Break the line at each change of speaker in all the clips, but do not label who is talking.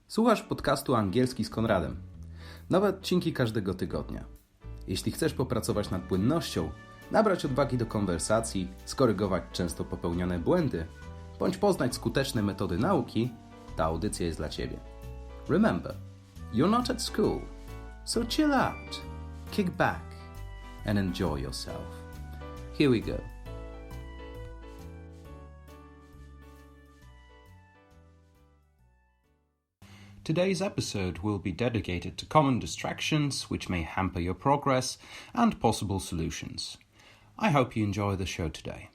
Słuchasz podcastu Angielski z Konradem. Nowe odcinki każdego tygodnia. Jeśli chcesz popracować nad płynnością, nabrać odwagi do konwersacji, skorygować często popełnione błędy, bądź poznać skuteczne metody nauki, ta audycja jest dla Ciebie. Remember, you're not at school, so chill out, kick back and enjoy yourself. Here we go. Today's episode will be dedicated to common distractions which may hamper your progress and possible solutions. I hope you enjoy the show today.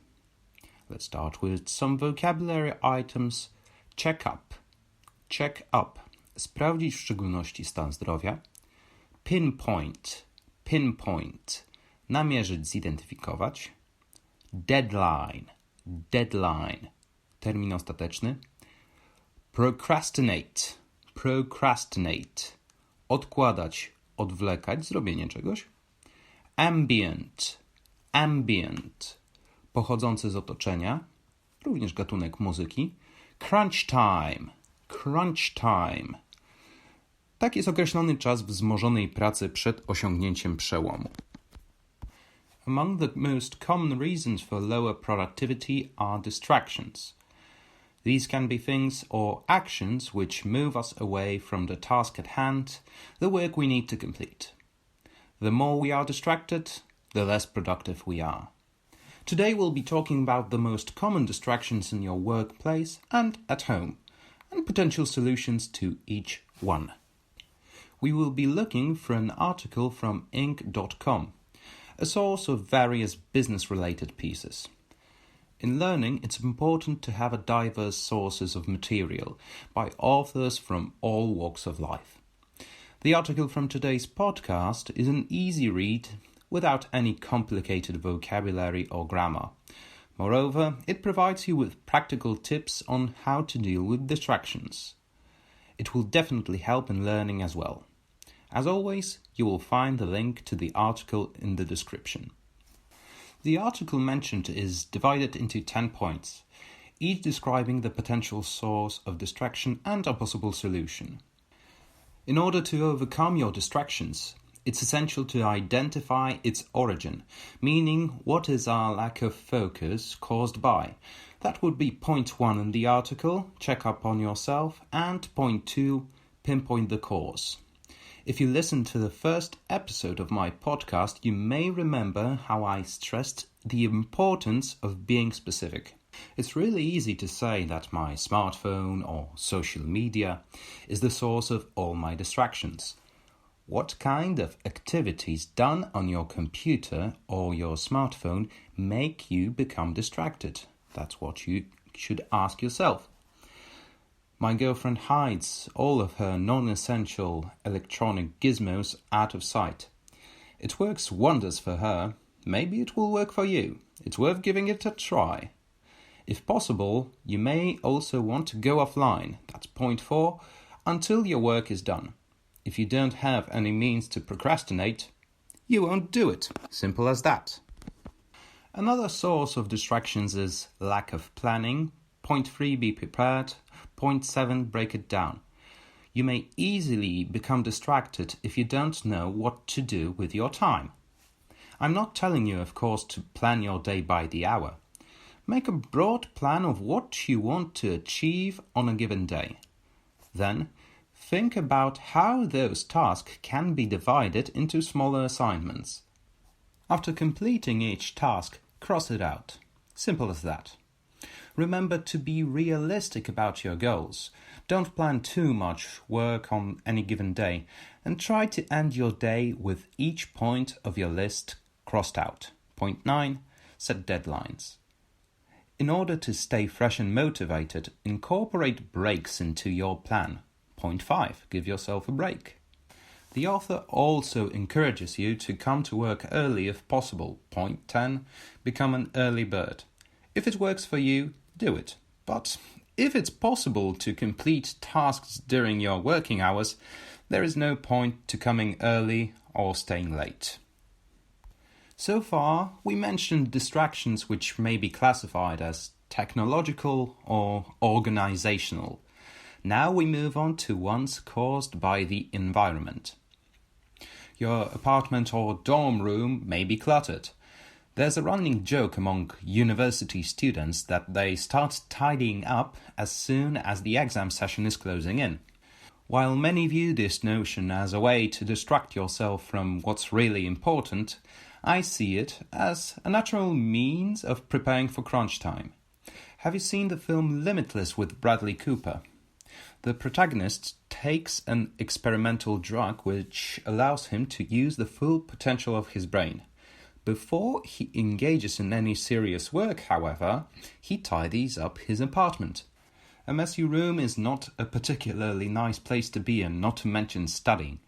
Let's start with some vocabulary items. Check up. Check up. Sprawdzić w szczególności stan zdrowia. Pinpoint. Pinpoint. Namierzyć, zidentyfikować. Deadline. Deadline. Termin ostateczny. Procrastinate. Procrastinate. Odkładać, odwlekać zrobienie czegoś. Ambient. Ambient. Pochodzący z otoczenia, również gatunek muzyki. Crunch time. Crunch time. Tak jest określony czas wzmożonej pracy przed osiągnięciem przełomu. Among the most common reasons for lower productivity are distractions. These can be things or actions which move us away from the task at hand, the work we need to complete. The more we are distracted, the less productive we are. Today we'll be talking about the most common distractions in your workplace and at home, and potential solutions to each one. We will be looking for an article from Inc.com, a source of various business-related pieces. In learning, it's important to have a diverse sources of material by authors from all walks of life. The article from today's podcast is an easy read without any complicated vocabulary or grammar. Moreover, it provides you with practical tips on how to deal with distractions. It will definitely help in learning as well. As always, you will find the link to the article in the description. The article mentioned is divided into 10 points, each describing the potential source of distraction and a possible solution. In order to overcome your distractions, it's essential to identify its origin, meaning what is our lack of focus caused by. That would be point 1 in the article, check up on yourself, and point 2, pinpoint the cause. If you listened to the first episode of my podcast, you may remember how I stressed the importance of being specific. It's really easy to say that my smartphone or social media is the source of all my distractions. What kind of activities done on your computer or your smartphone make you become distracted? That's what you should ask yourself. My girlfriend hides all of her non-essential electronic gizmos out of sight. It works wonders for her. Maybe it will work for you. It's worth giving it a try. If possible, you may also want to go offline, that's point 4, until your work is done. If you don't have any means to procrastinate, you won't do it. Simple as that. Another source of distractions is lack of planning. Point 3, be prepared. Point 7, break it down. You may easily become distracted if you don't know what to do with your time. I'm not telling you, of course, to plan your day by the hour. Make a broad plan of what you want to achieve on a given day. Then, think about how those tasks can be divided into smaller assignments. After completing each task, cross it out. Simple as that. Remember to be realistic about your goals. Don't plan too much work on any given day, and try to end your day with each point of your list crossed out. Point 9, set deadlines. In order to stay fresh and motivated, incorporate breaks into your plan. Point 5, give yourself a break. The author also encourages you to come to work early if possible. Point 10, become an early bird. If it works for you, do it. But if it's possible to complete tasks during your working hours, there is no point to coming early or staying late. So far, we mentioned distractions which may be classified as technological or organizational. Now we move on to ones caused by the environment. Your apartment or dorm room may be cluttered. There's a running joke among university students that they start tidying up as soon as the exam session is closing in. While many view this notion as a way to distract yourself from what's really important, I see it as a natural means of preparing for crunch time. Have you seen the film Limitless with Bradley Cooper? The protagonist takes an experimental drug which allows him to use the full potential of his brain. Before he engages in any serious work, however, he tidies up his apartment. A messy room is not a particularly nice place to be in, not to mention studying.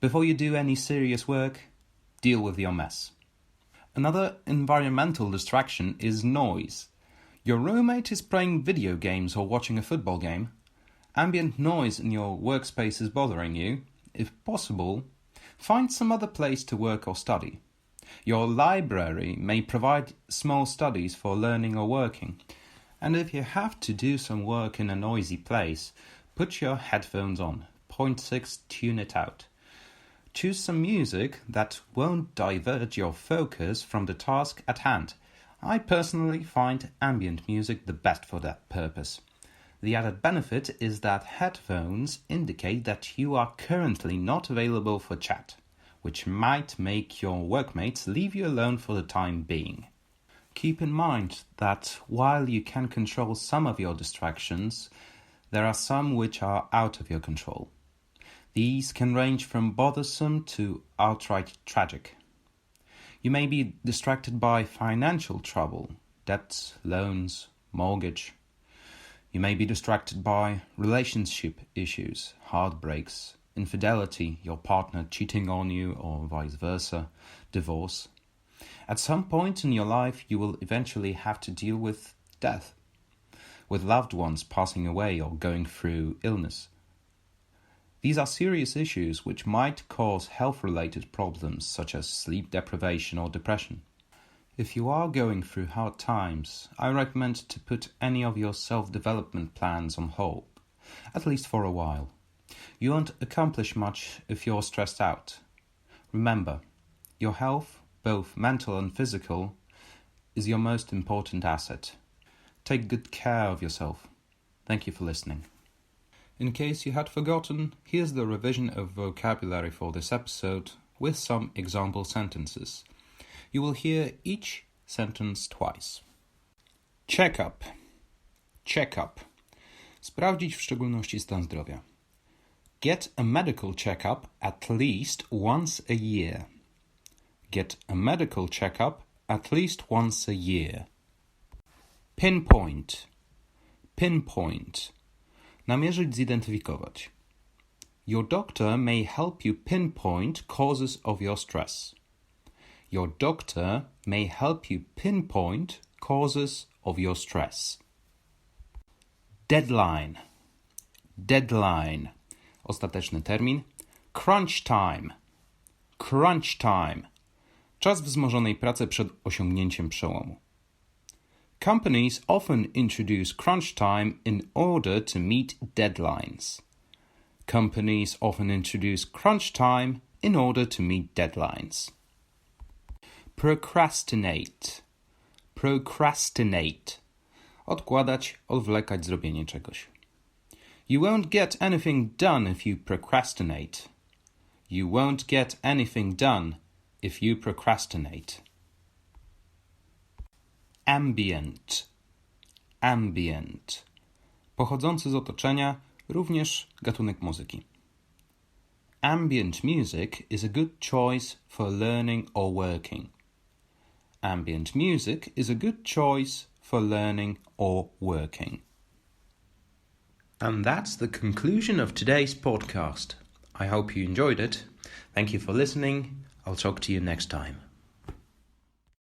Before you do any serious work, deal with your mess. Another environmental distraction is noise. Your roommate is playing video games or watching a football game. Ambient noise in your workspace is bothering you. If possible, find some other place to work or study. Your library may provide small studies for learning or working. And if you have to do some work in a noisy place, put your headphones on. 0.6, tune it out. Choose some music that won't divert your focus from the task at hand. I personally find ambient music the best for that purpose. The added benefit is that headphones indicate that you are currently not available for chat, which might make your workmates leave you alone for the time being. Keep in mind that while you can control some of your distractions, there are some which are out of your control. These can range from bothersome to outright tragic. You may be distracted by financial trouble, debts, loans, mortgage. You may be distracted by relationship issues, heartbreaks, infidelity, your partner cheating on you or vice versa, divorce. At some point in your life, you will eventually have to deal with death, with loved ones passing away or going through illness. These are serious issues which might cause health-related problems such as sleep deprivation or depression. If you are going through hard times, I recommend to put any of your self-development plans on hold, at least for a while. You won't accomplish much if you're stressed out. Remember, your health, both mental and physical, is your most important asset. Take good care of yourself. Thank you for listening. In case you had forgotten, here's the revision of vocabulary for this episode with some example sentences. You will hear each sentence twice. Check up. Check up. Sprawdzić w szczególności stan zdrowia. Get a medical checkup at least once a year. Get a medical checkup at least once a year. Pinpoint. Pinpoint. Namierzyć, zidentyfikować. Your doctor may help you pinpoint causes of your stress. Your doctor may help you pinpoint causes of your stress. Deadline. Deadline. Ostateczny termin. Crunch time. Crunch time. Czas wzmożonej pracy przed osiągnięciem przełomu. Companies often introduce crunch time in order to meet deadlines. Companies often introduce crunch time in order to meet deadlines. Procrastinate. Procrastinate. Odkładać, odwlekać zrobienie czegoś. You won't get anything done if you procrastinate. You won't get anything done if you procrastinate. Ambient. Ambient. Pochodzący z otoczenia, również gatunek muzyki. Ambient music is a good choice for learning or working. Ambient music is a good choice for learning or working. And that's the conclusion of today's podcast. I hope you enjoyed it. Thank you for listening. I'll talk to you next time.